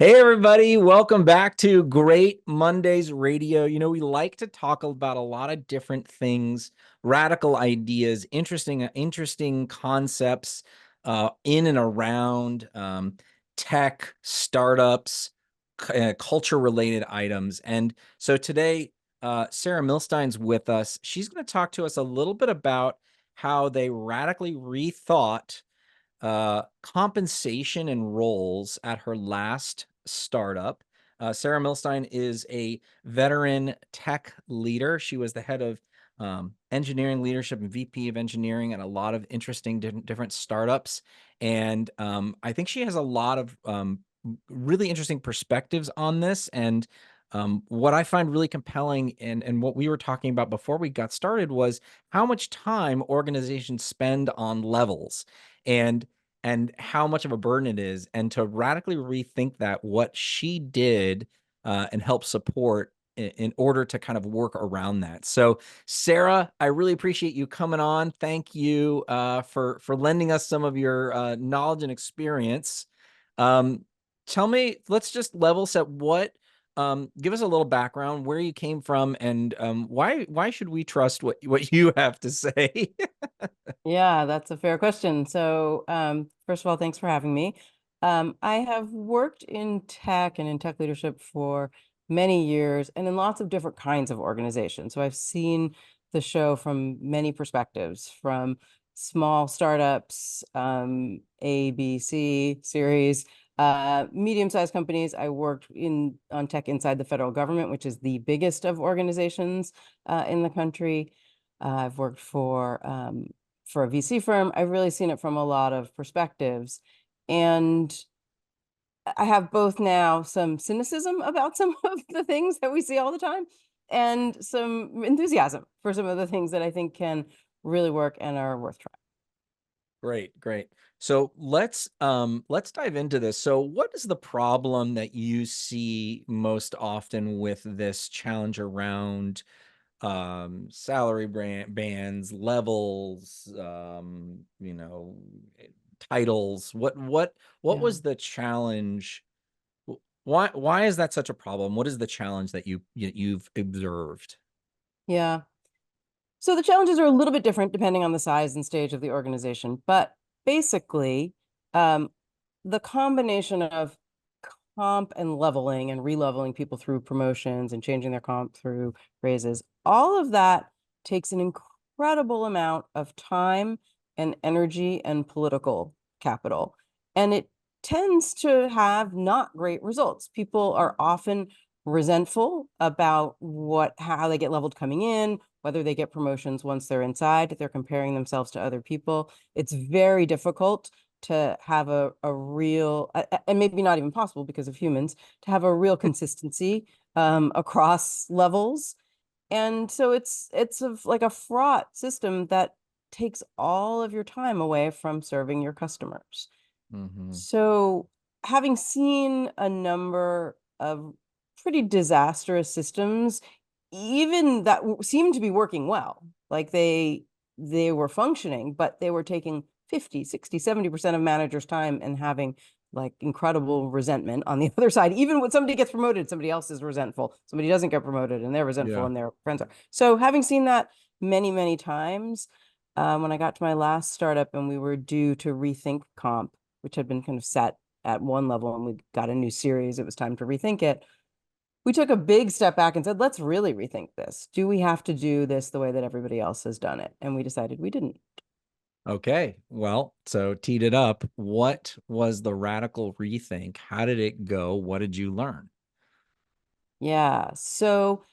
Hey, everybody. Welcome back to Great Mondays Radio. We like to talk about a lot of different things, radical ideas, interesting concepts in and around tech, startups, culture-related items. And so today, Sarah Milstein's with us. She's going to talk to us a little bit about how they radically rethought compensation and roles at her last startup. Sarah Milstein is a veteran tech leader. She was the head of engineering leadership and VP of engineering at a lot of interesting different startups. And I think she has a lot of really interesting perspectives on this. And what I find really compelling and what we were talking about before we got started was how much time organizations spend on levels and how much of a burden it is, and to radically rethink that, what she did and help support in order to kind of work around that. So, Sarah, I really appreciate you coming on. Thank you for lending us some of your knowledge and experience. Um, Tell me, let's just level set give us a little background, where you came from, and why should we trust what you have to say? Yeah, that's a fair question. So, first of all, thanks for having me. I have worked in tech and in tech leadership for many years and in lots of different kinds of organizations. So I've seen the show from many perspectives, from small startups, ABC series, medium-sized companies. I worked on tech inside the federal government, which is the biggest of organizations in the country. I've worked for a VC firm. I've really seen it from a lot of perspectives. And I have both now some cynicism about some of the things that we see all the time and some enthusiasm for some of the things that I think can really work and are worth trying. Great. So let's dive into this. So what is the problem that you see most often with this challenge around salary bands, levels, titles? What Yeah. was the challenge? Why is that such a problem? What is the challenge that you've observed? Yeah. So the challenges are a little bit different depending on the size and stage of the organization, but basically, um, the combination of comp and leveling and re-leveling people through promotions and changing their comp through raises, all of that takes an incredible amount of time and energy and political capital. And it tends to have not great results. People are often resentful about how they get leveled coming in, whether they get promotions once they're inside. They're comparing themselves to other people. It's very difficult to have a real, and maybe not even possible because of humans, to have a real consistency across levels. And so it's like a fraught system that takes all of your time away from serving your customers. Hmm. So having seen a number of pretty disastrous systems, even that seemed to be working well, like they were functioning, but they were taking 50, 60, 70% of managers' time and having like incredible resentment on the other side. Even when somebody gets promoted, somebody else is resentful. Somebody doesn't get promoted and they're resentful Yeah. and their friends are. So having seen that many, many times, when I got to my last startup and we were due to rethink comp, which had been kind of set at one level and we got a new series, it was time to rethink it. We took a big step back and said, let's really rethink this. Do we have to do this the way that everybody else has done it? And we decided we didn't. Okay. Well, so teed it up. What was the radical rethink? How did it go? What did you learn? Yeah. So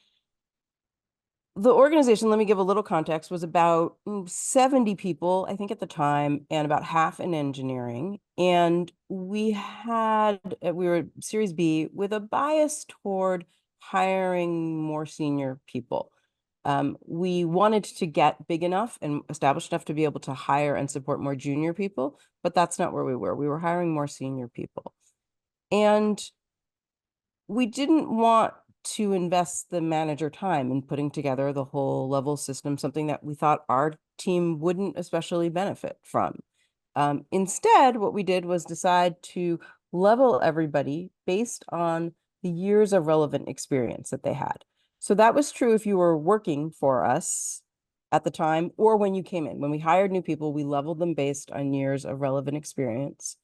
the organization, let me give a little context, was about 70 people, I think at the time, and about half in engineering. And we were Series B with a bias toward hiring more senior people. We wanted to get big enough and established enough to be able to hire and support more junior people, but that's not where we were. We were hiring more senior people. And we didn't want to invest the manager time in putting together the whole level system, something that we thought our team wouldn't especially benefit from. Instead, what we did was decide to level everybody based on the years of relevant experience that they had. So that was true if you were working for us at the time or when you came in. When we hired new people, we leveled them based on years of relevant experience.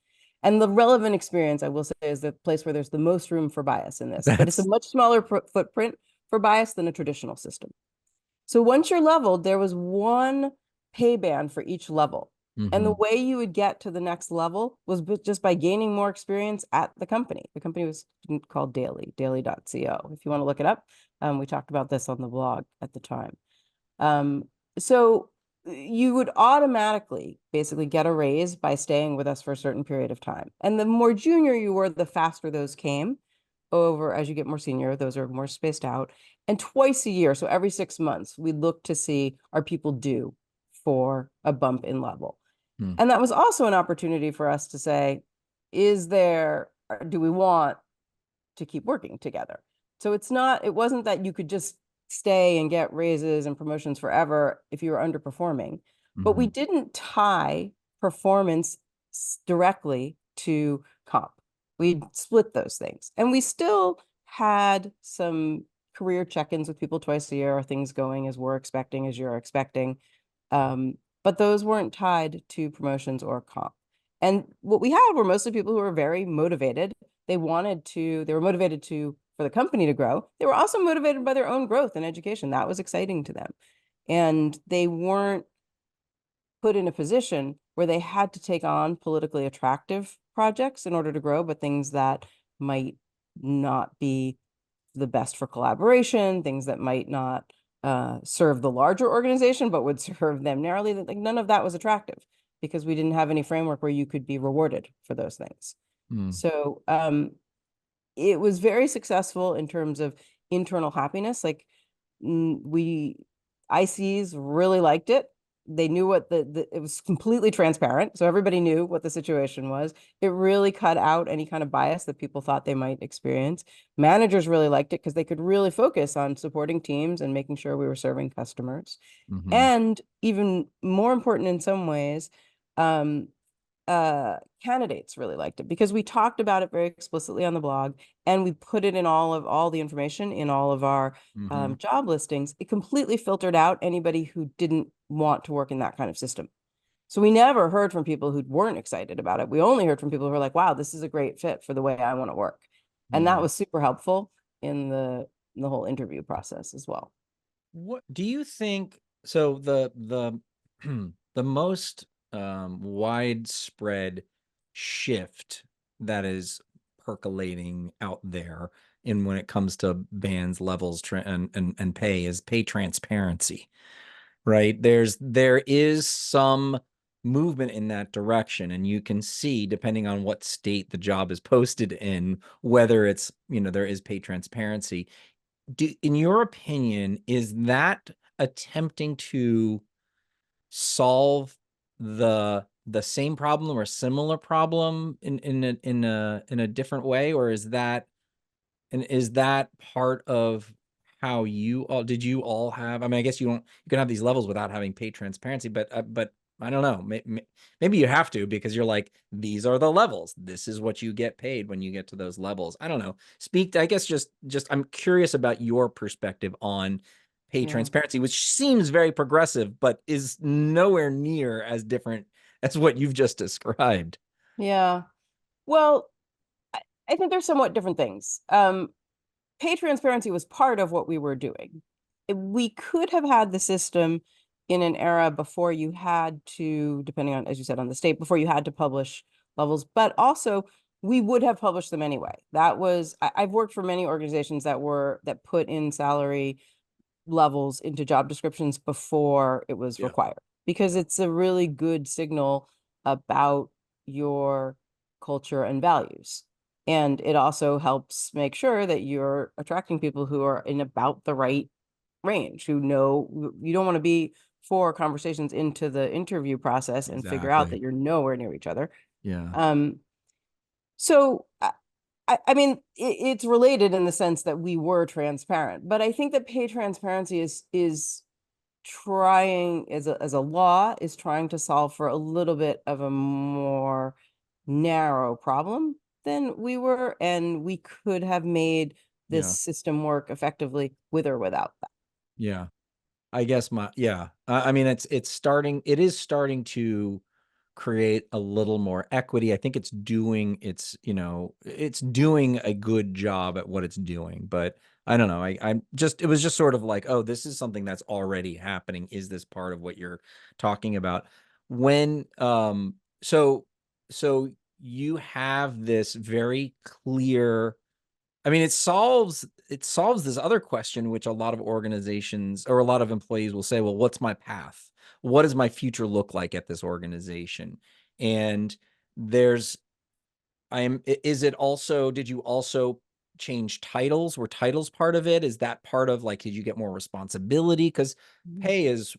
And the relevant experience, I will say, is the place where there's the most room for bias in this, but it's a That's much smaller footprint for bias than a traditional system. So once you're leveled, there was one pay band for each level. And the hmm way you would get to the next level was just by gaining more experience at the company. The company was called daily.co. If you want to look it up, we talked about this on the blog at the time. So you would automatically basically get a raise by staying with us for a certain period of time. And the more junior you were, the faster those came over. As you get more senior, those are more spaced out. And twice a year, so every 6 months, we look to see are people due for a bump in level. And that was also an opportunity for us to say, do we want to keep working together? So it wasn't that you could just stay and get raises and promotions forever if you were underperforming, but we hmm didn't tie performance directly to comp. We split those things. And we still had some career check-ins with people twice a year. Are things going as we're expecting, as you're expecting? But those weren't tied to promotions or comp. And what we had were mostly people who were very motivated. They were motivated for the company to grow. They were also motivated by their own growth and education. That was exciting to them. And they weren't put in a position where they had to take on politically attractive projects in order to grow, but things that might not be the best for collaboration, things that might not serve the larger organization, but would serve them narrowly. Like none of that was attractive because we didn't have any framework where you could be rewarded for those things. So it was very successful in terms of internal happiness. Like we ICs really liked it. They knew what it was completely transparent. So everybody knew what the situation was. It really cut out any kind of bias that people thought they might experience. Managers really liked it because they could really focus on supporting teams and making sure we were serving customers. hmm And even more important in some ways, um, candidates really liked it because we talked about it very explicitly on the blog and we put it in all the information in all of our hmm job listings. It completely filtered out anybody who didn't want to work in that kind of system. So we never heard from people who weren't excited about it. We only heard from people who were like, wow, this is a great fit for the way I want to work. And that Yeah. was super helpful in the whole interview process as well. What do you think? So the most widespread shift that is percolating out there in when it comes to bands, levels, and pay is pay transparency, right? There is some movement in that direction, and you can see depending on what state the job is posted in, whether it's, there is pay transparency. In your opinion, is that attempting to solve the same problem or similar problem in a different way, or is that part of how did you all have? I mean, I guess you can have these levels without having pay transparency, but I don't know. Maybe you have to because you're like, these are the levels. This is what you get paid when you get to those levels. I don't know. I guess just I'm curious about your perspective on pay Yeah. transparency, which seems very progressive, but is nowhere near as different as what you've just described. Yeah. Well, I think they're somewhat different things. Pay transparency was part of what we were doing. We could have had the system in an era before you had to, depending on, as you said, on the state, before you had to publish levels, but also we would have published them anyway. I've worked for many organizations that put in salary levels into job descriptions before it was Yeah, required because it's a really good signal about your culture and values. And it also helps make sure that you're attracting people who are in about the right range, who know you don't want to be 4 conversations into the interview process and figure out exactly. that you're nowhere near each other. Yeah. Um, so I mean, it's related in the sense that we were transparent, but I think that pay transparency is trying as a law is trying to solve for a little bit of a more narrow problem. than we were, and we could have made this Yeah. system work effectively with or without that. Yeah. I guess yeah. I mean, it is starting to create a little more equity. I think it's doing a good job at what it's doing, but I don't know. It was just sort of like, oh, this is something that's already happening. Is this part of what you're talking about? When, so, so you have this very clear, I mean, it solves this other question, which a lot of organizations or a lot of employees will say, well, what's my path? What does my future look like at this organization? And there's, is it also, did you also change titles? Were titles part of it? Is that part of like, did you get more responsibility? Because Mhm. pay is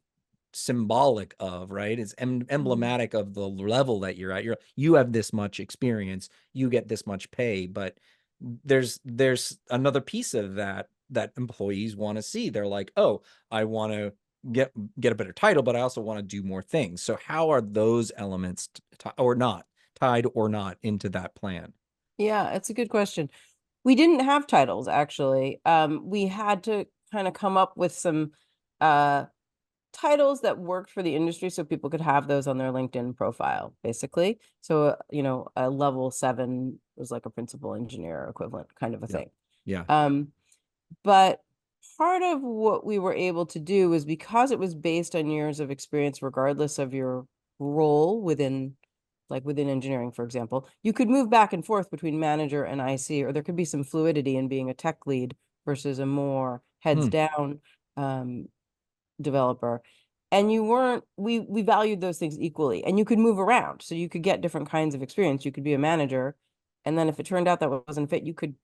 symbolic of, right? It's Mhm. emblematic of the level that you're at. You have this much experience, you get this much pay, but there's another piece of that employees want to see. They're like, oh, I want to get get a better title, but I also want to do more things. So how are those elements or not tied or not into that plan? Yeah, it's a good question. We didn't have titles actually. We had to kind of come up with some uh titles that worked for the industry so people could have those on their LinkedIn profile, basically. So, a level 7 was like a principal engineer equivalent kind of a Yeah. thing. Yeah. Um, but part of what we were able to do was because it was based on years of experience, regardless of your role within, like within engineering, for example, you could move back and forth between manager and IC, or there could be some fluidity in being a tech lead versus a more heads Hmm. down developer. And you weren't, we valued those things equally, and you could move around, so you could get different kinds of experience. You could be a manager, and then if it turned out that wasn't fit, you could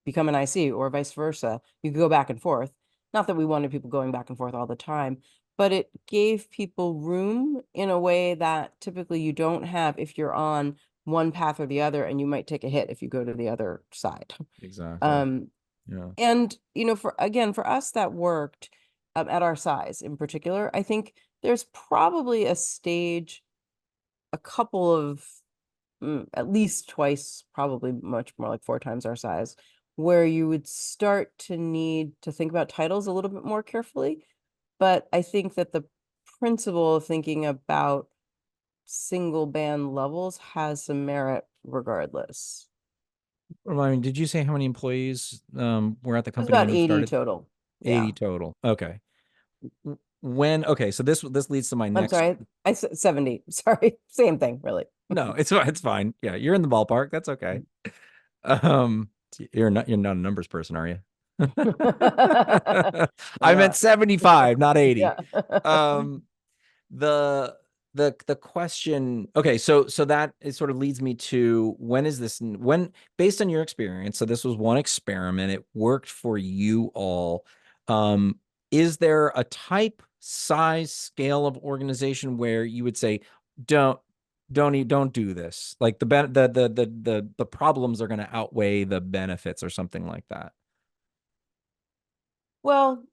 become an IC, or vice versa. You could go back and forth. Not that we wanted people going back and forth all the time, but it gave people room in a way that typically you don't have if you're on one path or the other, and you might take a hit if you go to the other side. Exactly. Um, Yeah. and for us that worked, at our size in particular. I think there's probably a stage, a couple of, at least twice, probably much more like 4 times our size, where you would start to need to think about titles a little bit more carefully. But I think that the principle of thinking about single band levels has some merit regardless. I mean, did you say how many employees were at the It was company about when you 80 started? total. 80 Yeah. total. Okay. Okay, so this leads to my I'm next. sorry. I said 70. Sorry. Same thing, really. No, it's fine. Yeah, you're in the ballpark. That's okay. Um, you're not a numbers person, are you? I'm I meant not. 75, not 80. Yeah. Um, the the question, okay, so that it sort of leads me to, when, based on your experience, so this was one experiment, it worked for you all. um is there a type, size, scale of organization where you would say, don't don't do this, like the problems are going to outweigh the benefits or something like that? Well,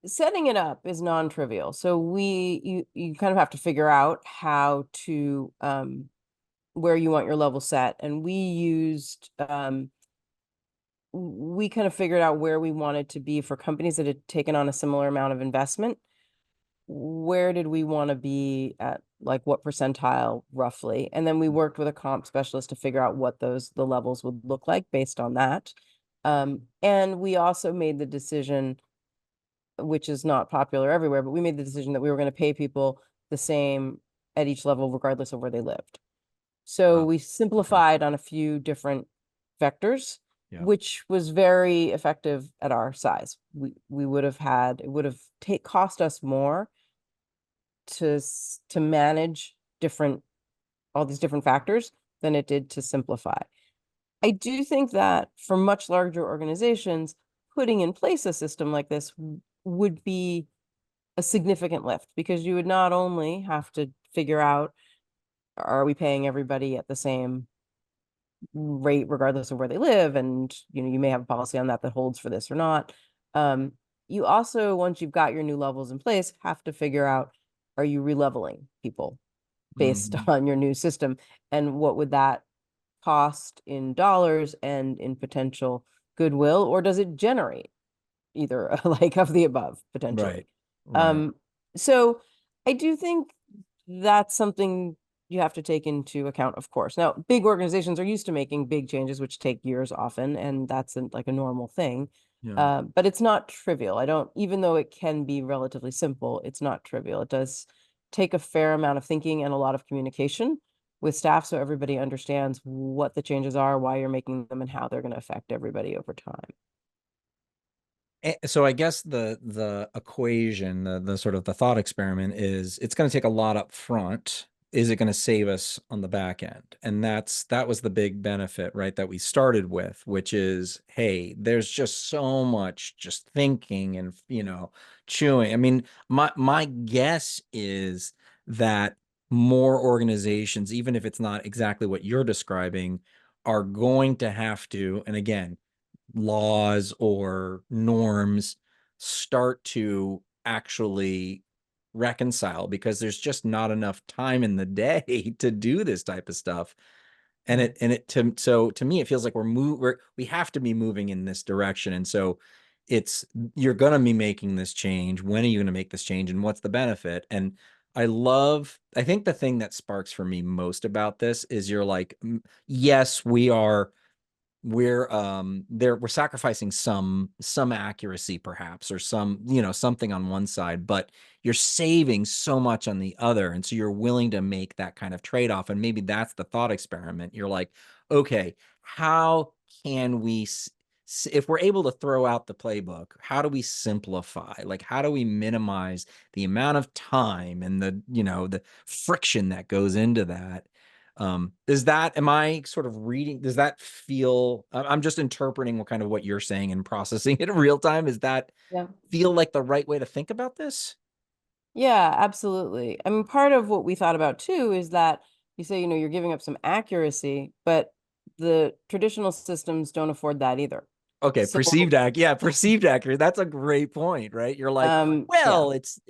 setting it up is non-trivial. So you kind of have to figure out how to where you want your level set. And we kind of figured out where we wanted to be for companies that had taken on a similar amount of investment. Where did we want to be at, like what percentile roughly? And then we worked with a comp specialist to figure out what the levels would look like based on that. And we also made the decision, which is not popular everywhere, but we made the decision that we were going to pay people the same at each level, regardless of where they lived. So Ah, we okay. simplified on a few different vectors, Yeah. which was very effective at our size. We would have had, it would have cost us more to manage different, all these different factors than it did to simplify. I do think that for much larger organizations, putting in place a system like this would be a significant lift, because you would not only have to figure out, are we paying everybody at the same rate regardless of where they live, and you may have a policy on that that holds for this or not. um, you also, once you've got your new levels in place, have to figure out, are you releveling people based Mhm. on your new system, and what would that cost in dollars and in potential goodwill, or does it generate either like of the above Right. potentially? Right. Um, so I do think that's something you have to take into account, of course. Now, big organizations are used to making big changes, which take years often, and that's like a normal thing. Yeah. But it's not trivial. I don't, even though it can be relatively simple, it's not trivial. It does take a fair amount of thinking and a lot of communication with staff so everybody understands what the changes are, why you're making them, and how they're going to affect everybody over time. So I guess the equation, the sort of the thought experiment is it's going to take a lot up front. Is it going to save us on the back end? And that was the big benefit, right, that we started with, which is, hey, there's just so much just thinking and, chewing. I mean, my guess is that more organizations, even if it's not exactly what you're describing, are going to have to, and again, laws or norms start to actually reconcile because there's just not enough time in the day to do this type of stuff. And Mhm. to me, it feels like we have to be moving in this direction. And so it's, you're going to be making this change. When are you going to make this change? And what's the benefit? And I think the thing that sparks for me most about this is you're like, yes, we're sacrificing some accuracy perhaps, or some, something on one side, but you're saving so much on the other, and so you're willing to make that kind of trade-off. And maybe that's the thought experiment. You're like, okay, how can we if we're able to throw out the playbook, how do we simplify? Like, how do we minimize the amount of time and the friction that goes into that? Am I sort of reading, does that feel, I'm just interpreting what you're saying and processing it in real time. Does that Yeah. feel like the right way to think about this? Yeah, absolutely. I mean, part of what we thought about too is that you say, you're giving up some accuracy, but the traditional systems don't afford that either. Okay, So, perceived accurate. That's a great point, right? You're like, yeah, well, it's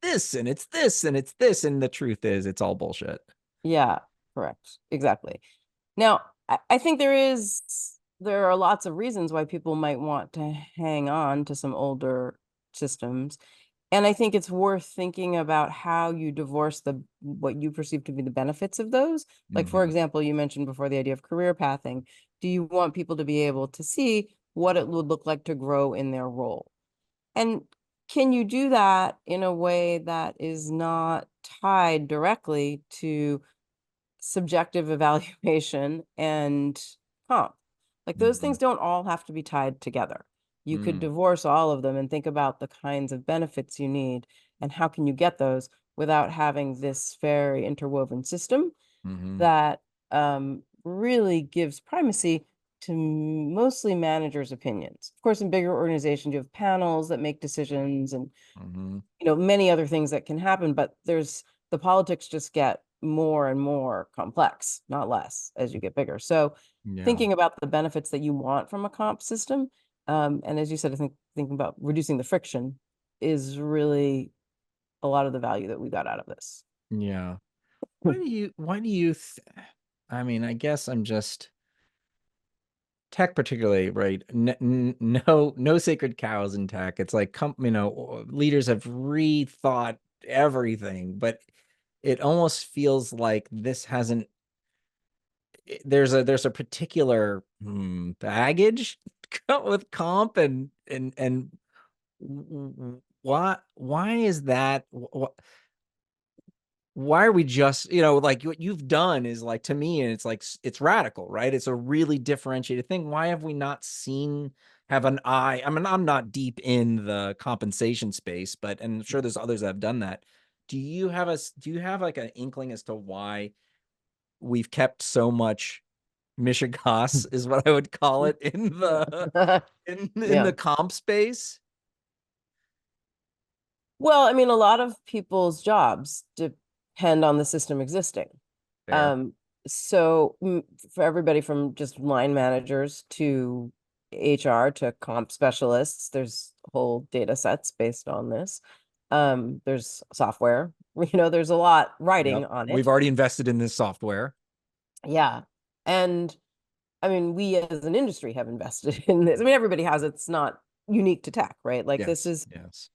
this and it's this and it's this, and the truth is it's all bullshit. yeah, correct. Exactly. Now, I think there are lots of reasons why people might want to hang on to some older systems. And I think it's worth thinking about how you divorce the what you perceive to be the benefits of those. Like, for Hmm. example, you mentioned before the idea of career pathing. Do you want people to be able to see what it would look like to grow in their role? And can you do that in a way that is not tied directly to subjective evaluation and comp? Like, those Hmm. things don't all have to be tied together. You could Hmm. divorce all of them and think about the kinds of benefits you need and how can you get those without having this very interwoven system Hmm. that really gives primacy to mostly managers' opinions. Of course, in bigger organizations, you have panels that make decisions and Hmm. many other things that can happen, but the politics just get more and more complex, not less, as you get bigger. So Yeah. thinking about the benefits that you want from a comp system, and as you said, I think thinking about reducing the friction is really a lot of the value that we got out of this. Yeah. Why do you I mean, I guess I'm just tech, particularly, right? No sacred cows in tech. It's like, leaders have rethought everything, but it almost feels like this hasn't, there's a particular baggage with comp, and why is that? Why are we just, like, what you've done is, like, to me, and it's like, it's radical, right? It's a really differentiated thing. Why have we not have an eye? I mean, I'm not deep in the compensation space, but, and I'm sure there's others that have done that. Do you have like an inkling as to why we've kept so much mishigas, is what I would call it, in the in Yeah. the comp space? Well, I mean, a lot of people's jobs depend on the system existing. Fair. Um, so for everybody from just line managers to HR to comp specialists, there's whole data sets based on this. There's software, there's a lot writing Yep. on We've it. already invested in this software. Yeah. And I mean, we as an industry have invested in this. I mean, everybody has. It's not unique to tech, right? Like this Yes. is Yes.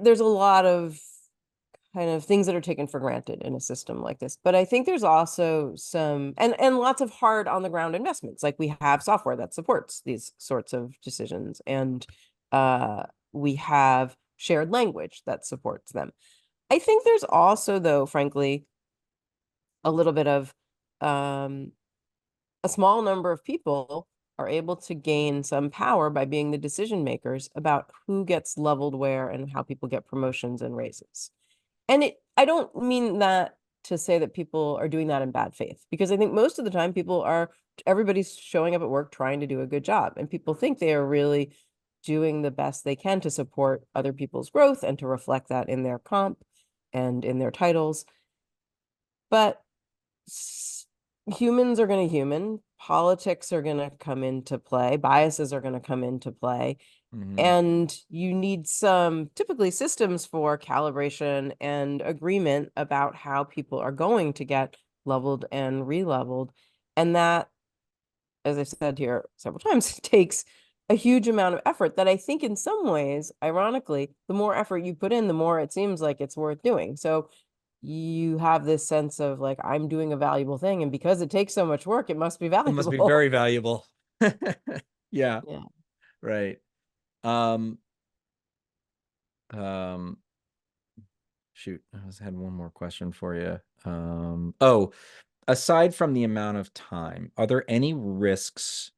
there's a lot of kind of things that are taken for granted in a system like this. But I think there's also some and lots of hard on the ground investments. Like we have software that supports these sorts of decisions, and uh, we have shared language that supports them. I think there's also, though, frankly, a little bit of um, a small number of people are able to gain some power by being the decision makers about who gets leveled where and how people get promotions and raises. And I don't mean that to say that people are doing that in bad faith, because I think most of the time everybody's showing up at work trying to do a good job, and people think they are really doing the best they can to support other people's growth and to reflect that in their comp and in their titles. But humans are going to human, politics are going to come into play, biases are going to come into play. Hmm. And you need some typically systems for calibration and agreement about how people are going to get leveled and re-leveled. And that, as I've said here several times, takes a huge amount of effort that I think in some ways, ironically, the more effort you put in, the more it seems like it's worth doing. So you have this sense of like, I'm doing a valuable thing. And because it takes so much work, it must be It must be valuable. very valuable. Yeah. Yeah. Right. Um, um, Shoot, I just had one more question for you. Oh, aside from the amount of time, are there any risks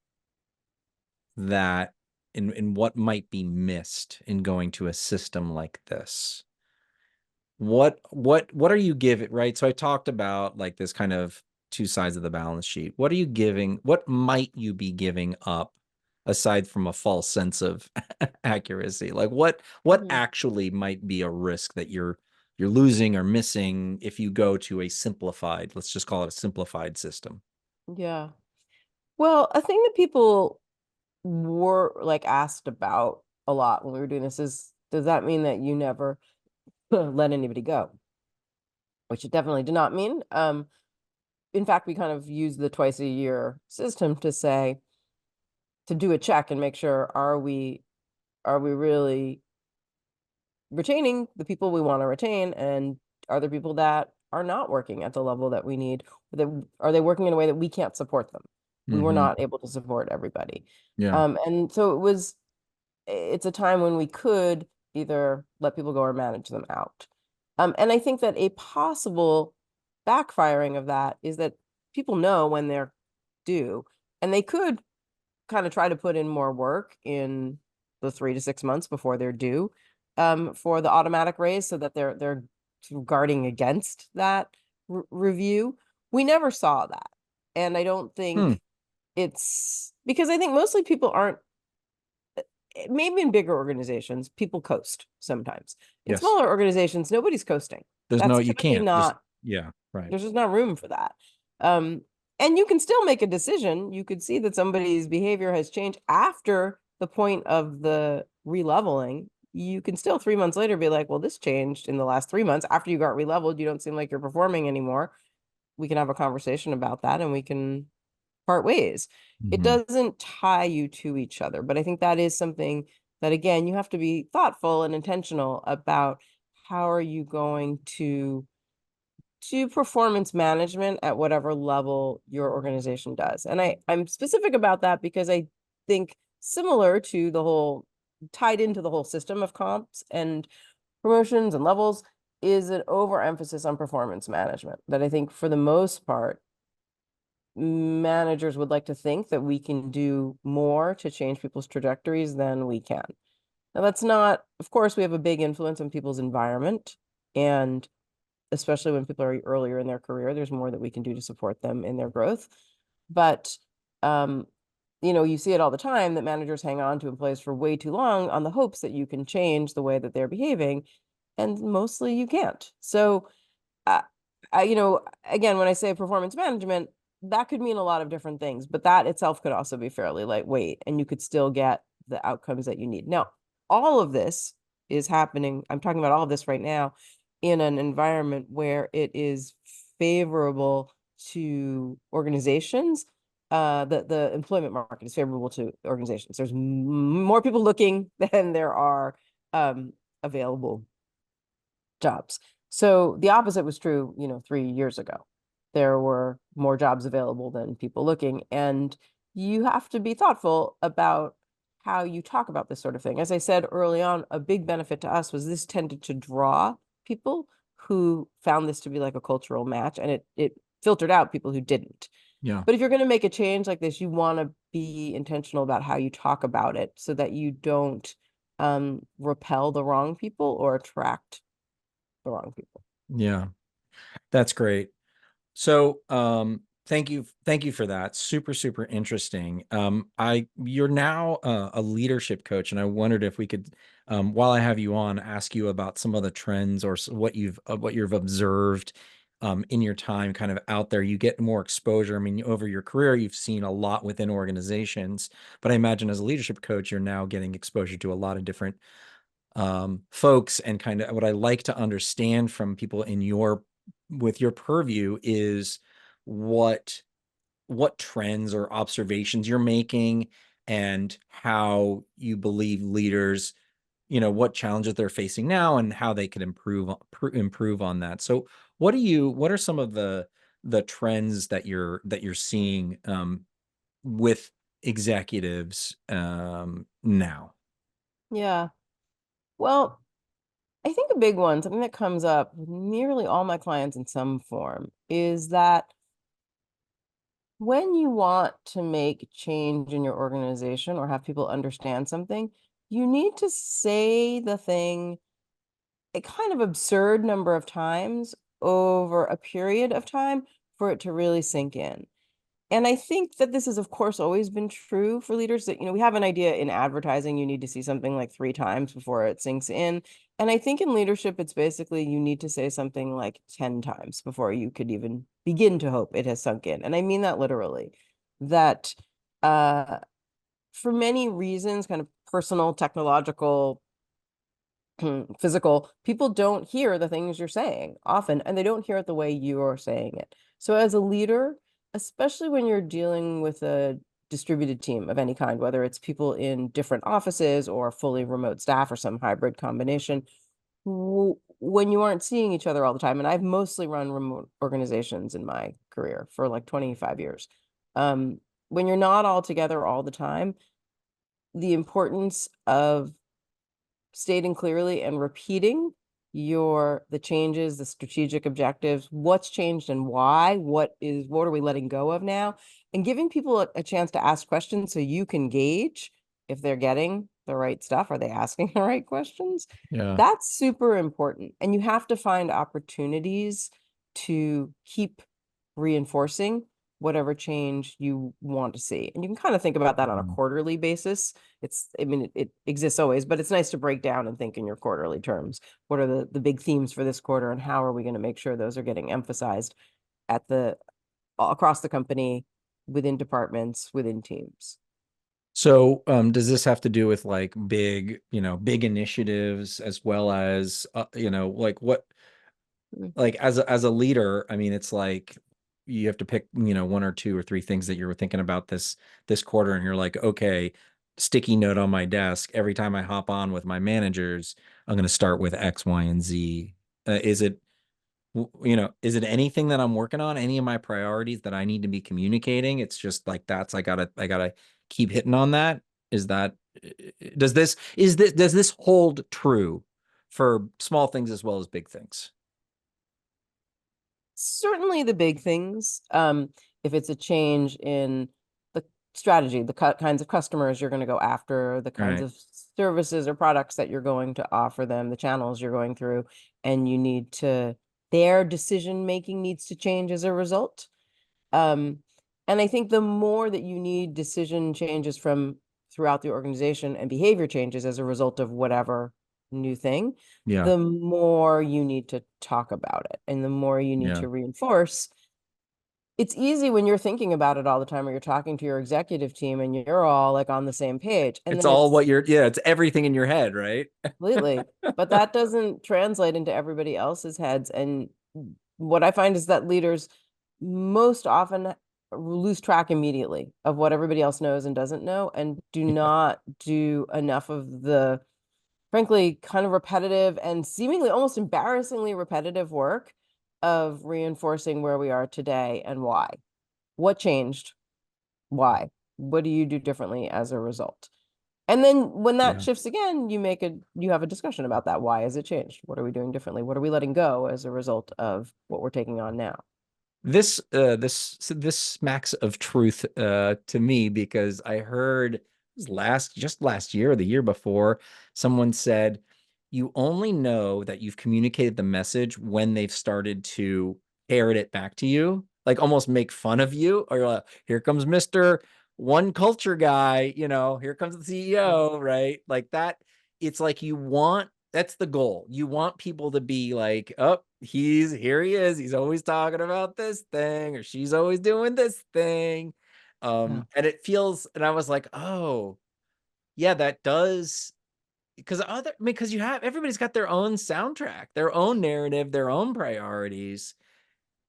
that in what might be missed in going to a system like this? What are you giving, right? So I talked about like this kind of two sides of the balance sheet. What are you giving? What might you be giving up aside from a false sense of accuracy? Like what Mhm. actually might be a risk that you're losing or missing if you go to a simplified, let's just call it a simplified system. Yeah. Well, a thing that people were like asked about a lot when we were doing this is, does that mean that you never let anybody go? Which it definitely did not mean. In fact, we kind of use the twice a year system to say, to do a check and make sure, are we really retaining the people we want to retain, and are there people that are not working at the level that we need? Are they working in a way that we can't support them? We were Hmm. not able to support everybody. Yeah. And so it's a time when we could either let people go or manage them out. And I think that a possible backfiring of that is that people know when they're due, and they could kind of try to put in more work in the 3 to 6 months before they're due, for the automatic raise, so that they're guarding against that review. We never saw that, and I don't Hmm. think it's because I think mostly people aren't. Maybe in bigger organizations, people coast sometimes. In Yes. smaller organizations, nobody's coasting. There's no, That's you typically can't just, not, yeah, right. there's just not room for that. Um, and you can still make a decision. You could see that somebody's behavior has changed after the point of the re-leveling. You can still 3 months later be like, well, this changed in the last 3 months. After you got re-leveled, you don't seem like you're performing anymore. We can have a conversation about that, and we can part ways. It Hmm. doesn't tie you to each other, but I think that is something that, again, you have to be thoughtful and intentional about. How are you going to do performance management at whatever level your organization does? And I'm specific about that because I think, similar to the whole, tied into the whole system of comps and promotions and levels, is an overemphasis on performance management that I think for the most part managers would like to think that we can do more to change people's trajectories than we can. Now, that's not, of course, we have a big influence on people's environment. And especially when people are earlier in their career, there's more that we can do to support them in their growth. But, um, you see it all the time that managers hang on to employees for way too long on the hopes that you can change the way that they're behaving. And mostly you can't. So, uh, again, when I say performance management, that could mean a lot of different things, but that itself could also be fairly lightweight, and you could still get the outcomes that you need. Now, all of this is happening. I'm talking about all of this right now in an environment where it is favorable to organizations, the employment market is favorable to organizations. There's more people looking than there are available jobs. So the opposite was true, 3 years ago. There were more jobs available than people looking. And you have to be thoughtful about how you talk about this sort of thing. As I said early on, a big benefit to us was this tended to draw people who found this to be like a cultural match, and it filtered out people who didn't. Yeah. But if you're going to make a change like this, you want to be intentional about how you talk about it so that you don't repel the wrong people or attract the wrong people. Yeah. That's great. So, thank you for that. Super, super interesting. You're now a leadership coach, and I wondered if we could, while I have you on, ask you about some of the trends or what you've observed, in your time kind of out there. You get more exposure. I mean, over your career, you've seen a lot within organizations, but I imagine as a leadership coach, you're now getting exposure to a lot of different folks. And kind of what I like to understand from people in your with your purview is what trends or observations you're making, and how you believe leaders, what challenges they're facing now and how they can improve on that. So what are some of the trends that you're seeing with executives now? Yeah. Well, I think a big one, something that comes up with nearly all my clients in some form, is that when you want to make change in your organization or have people understand something, you need to say the thing a kind of absurd number of times over a period of time for it to really sink in. And I think that this has, of course, always been true for leaders that, we have an idea in advertising, you need to see something like 3 times before it sinks in. And I think in leadership, it's basically you need to say something like 10 times before you could even begin to hope it has sunk in. And I mean that literally, that uh, for many reasons, kind of personal, technological, physical, people don't hear the things you're saying often, and they don't hear it the way you're saying it. So as a leader, especially when you're dealing with a distributed team of any kind, whether it's people in different offices or fully remote staff or some hybrid combination, when you aren't seeing each other all the time, and I've mostly run remote organizations in my career for like 25 years, when you're not all together all the time, the importance of stating clearly and repeating the changes, the strategic objectives, what's changed and why, what are we letting go of now, and giving people a chance to ask questions so you can gauge if they're getting the right stuff. Are they asking the right questions? Yeah. That's super important. And you have to find opportunities to keep reinforcing whatever change you want to see. And you can kind of think about that on a Mm. quarterly basis. I mean, it exists always, but it's nice to break down and think in your quarterly terms. What are the big themes for this quarter, and how are we going to make sure those are getting emphasized across the company, within departments, within teams? So, does this have to do with like big initiatives, as well as, like Mm. as a leader? I mean, it's like you have to pick, one or two or three things that you were thinking about this quarter, and you're like, okay, sticky note on my desk. Every time I hop on with my managers, I'm going to start with X, Y, and Z. Is it anything that I'm working on? Any of my priorities that I need to be communicating? It's just like I gotta keep hitting on that. Is that does this hold true for small things as well as big things? Certainly the big things. If it's a change in the strategy, the kinds of customers you're going to go after, the kinds Right. of services or products that you're going to offer them, the channels you're going through, and their decision making needs to change as a result. Um, and I think the more that you need decision changes from throughout the organization and behavior changes as a result of whatever new thing, Yeah. the more you need to talk about it and the more you need Yeah. to reinforce. It's easy when you're thinking about it all the time or you're talking to your executive team and you're all like on the same page. And It's then all it's it's everything in your head, right? completely, but that doesn't translate into everybody else's heads. And what I find is that leaders most often lose track immediately of what everybody else knows and doesn't know, and do not do enough of the, frankly, kind of repetitive and seemingly almost embarrassingly repetitive work of reinforcing where we are today and why. What changed? Why? What do you do differently as a result? And then when that Yeah. shifts again, you have a discussion about that. Why has it changed? What are we doing differently? What are we letting go as a result of what we're taking on now? This smacks of truth to me, because I heard it was just last year or the year before, someone said you only know that you've communicated the message when they've started to parrot it back to you, like almost make fun of you, or here comes Mr. One Culture guy, here comes the CEO, right? Like that. It's like that's the goal. You want people to be like, oh, here he is. He's always talking about this thing, or she's always doing this thing. Yeah. And it feels, and I was like, oh, yeah, that does, because everybody's got their own soundtrack, their own narrative, their own priorities.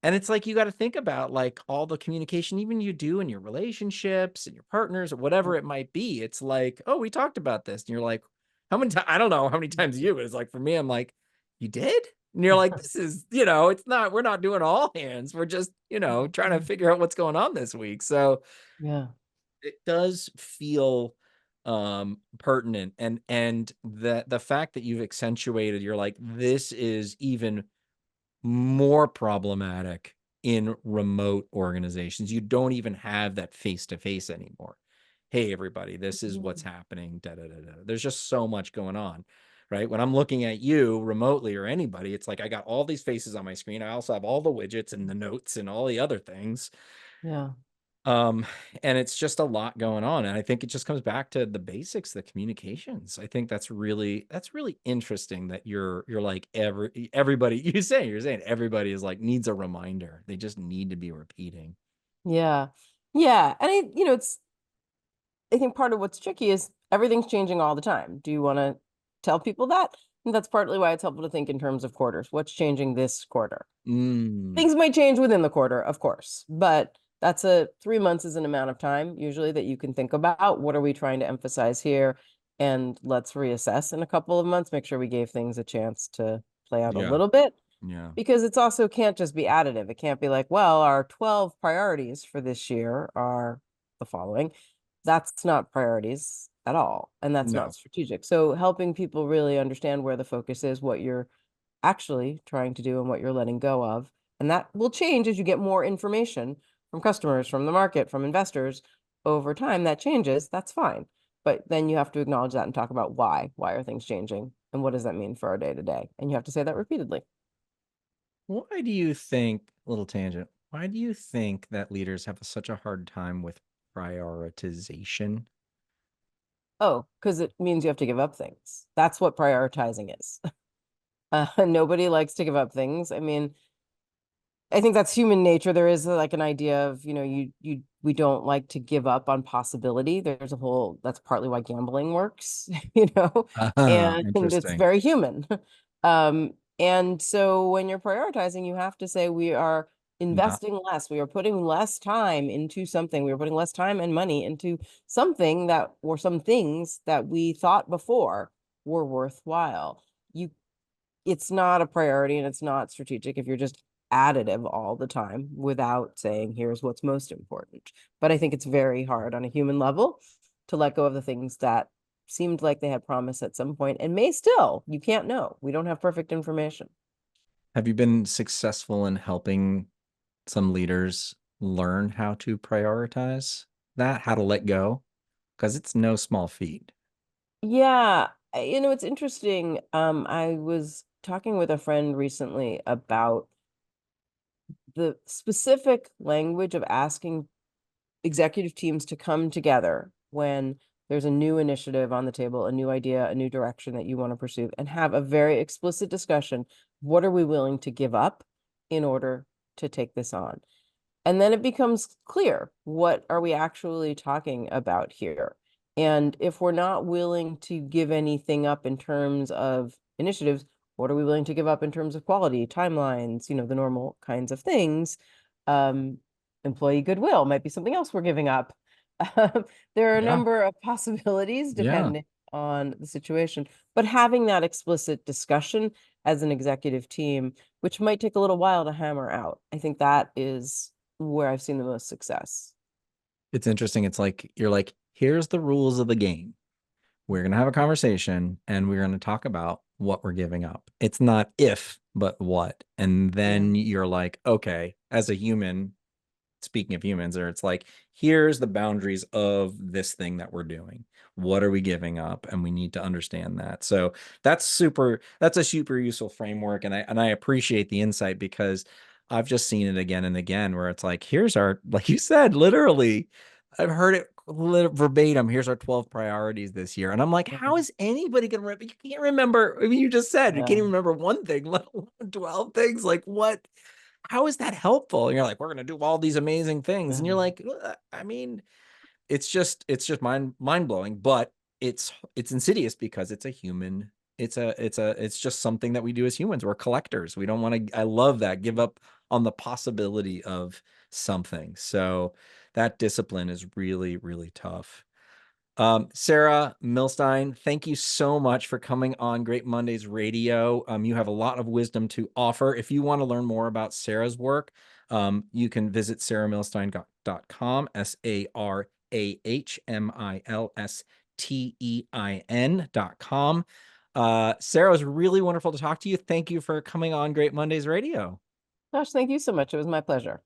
And it's like you got to think about like all the communication, even you do in your relationships and your partners or whatever it might be. It's like, oh, we talked about this. And you're like, how many times? I don't know how many times you, but it's like for me, I'm like, you did? And you're like, this is, we're not doing all hands. We're just, trying to figure out what's going on this week. So Yeah. it does feel pertinent, and the fact that you've accentuated, you're like, this is even more problematic in remote organizations. You don't even have that face to face anymore. Hey, everybody, this is what's happening. Da, da, da, da. There's just so much going on, right? When I'm looking at you remotely or anybody, it's like I got all these faces on my screen. I also have all the widgets and the notes and all the other things. Yeah. Um, and it's just a lot going on. And I think it just comes back to the basics, the communications. I think that's really interesting that you're like everybody you're saying everybody is like needs a reminder. They just need to be repeating. Yeah. Yeah. And I think part of what's tricky is everything's changing all the time. Do you want to tell people that? And that's partly why it's helpful to think in terms of quarters. What's changing this quarter? Mm, Things might change within the quarter, of course, but 3 months is an amount of time usually that you can think about. What are we trying to emphasize here? And let's reassess in a couple of months, make sure we gave things a chance to play out a yeah, little bit, yeah. because it's also can't just be additive. It can't be like, well, our 12 priorities for this year are the following. That's not priorities at all, and that's not No. strategic. So helping people really understand where the focus is, what you're actually trying to do and what you're letting go of. And that will change as you get more information from customers, from the market, from investors over time. That changes. That's fine. But then you have to acknowledge that and talk about why. Why are things changing? And what does that mean for our day to day? And you have to say that repeatedly. Why do you think, little tangent, why do you think that leaders have such a hard time with prioritization? Oh, because it means you have to give up things. That's what prioritizing is. Nobody likes to give up things. I mean, I think that's human nature. There is like an idea of, we don't like to give up on possibility. That's partly why gambling works, and it's Interesting. very human. And so when you're prioritizing, you have to say we are Not investing less. We are putting less time into something. We are putting less time and money into something or some things that we thought before were worthwhile. You It's not a priority and it's not strategic if you're just additive all the time without saying, here's what's most important. But I think it's very hard on a human level to let go of the things that seemed like they had promise at some point and may still. You can't know. We don't have perfect information. Have you been successful in helping some leaders learn how to prioritize that, how to let go? Because it's no small feat. Yeah, it's interesting. I was talking with a friend recently about the specific language of asking executive teams to come together when there's a new initiative on the table, a new idea, a new direction that you want to pursue, and have a very explicit discussion. What are we willing to give up in order to take this on? And then it becomes clear, what are we actually talking about here? And if we're not willing to give anything up in terms of initiatives, what are we willing to give up in terms of quality, timelines, the normal kinds of things? Um, employee goodwill might be something else we're giving up. Um, there are a Yeah. number of possibilities Yeah. depending on the situation, but having that explicit discussion as an executive team, which might take a little while to hammer out, I think that is where I've seen the most success. It's interesting. It's like you're like, here's the rules of the game. We're going to have a conversation and we're going to talk about what we're giving up. It's not if, but what. And Yeah. then you're like, okay, as a human, speaking of humans, or it's like, here's the boundaries of this thing that we're doing. What are we giving up? And we need to understand that. So that's a super useful framework. And I appreciate the insight because I've just seen it again and again where it's like, here's our, like you said, literally, I've heard it verbatim. Here's our 12 priorities this year. And I'm like, how is anybody going to remember? You can't remember. I mean, you just said you Yeah. can't even remember one thing, let alone 12 things. Like, what? How is that helpful? And you're like, we're going to do all these amazing things. And you're like, I mean, it's just mind blowing, but it's insidious because it's a human. It's just something that we do as humans. We're collectors. We don't want to, I love that, give up on the possibility of something. So that discipline is really, really tough. Sarah Milstein, thank you so much for coming on Great Mondays Radio. You have a lot of wisdom to offer. If you want to learn more about Sarah's work, you can visit sarahmilstein.com, SarahMilstein.com. Sarah, it was really wonderful to talk to you. Thank you for coming on Great Mondays Radio. Gosh, thank you so much. It was my pleasure.